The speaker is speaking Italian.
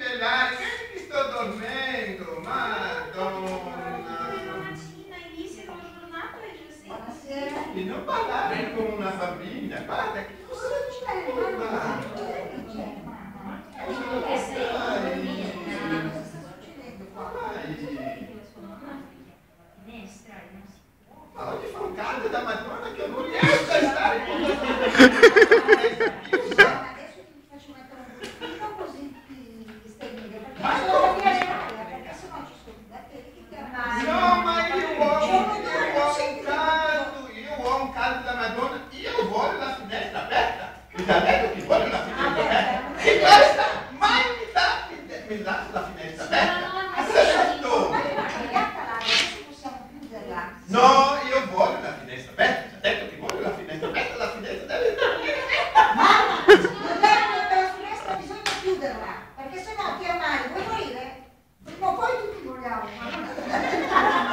celare, vedi che sto dormendo, madonna. E non parlare come una bambina, guarda che cosa c'è. Ma oggi fa un caldo da madonna che non riesco a stare con la finestra chiusa. Adesso ti faccio mettere un pochino così ti stai meglio, Ma perché sennò ci sto da te che ti armai. no, ma io ho un caldo da madonna, io voglio la finestra aperta. Mi ha detto che voglio la finestra aperta. E questa mai mi lascia la finestra aperta. Adesso possiamo chiuderla. no, io voglio la finestra aperta. Mi ha detto che voglio la finestra aperta, la finestra deve stare Mamma, per la finestra bisogna chiuderla, perché sennò ti armai, vuoi morire? Prima o poi tutti moriamo.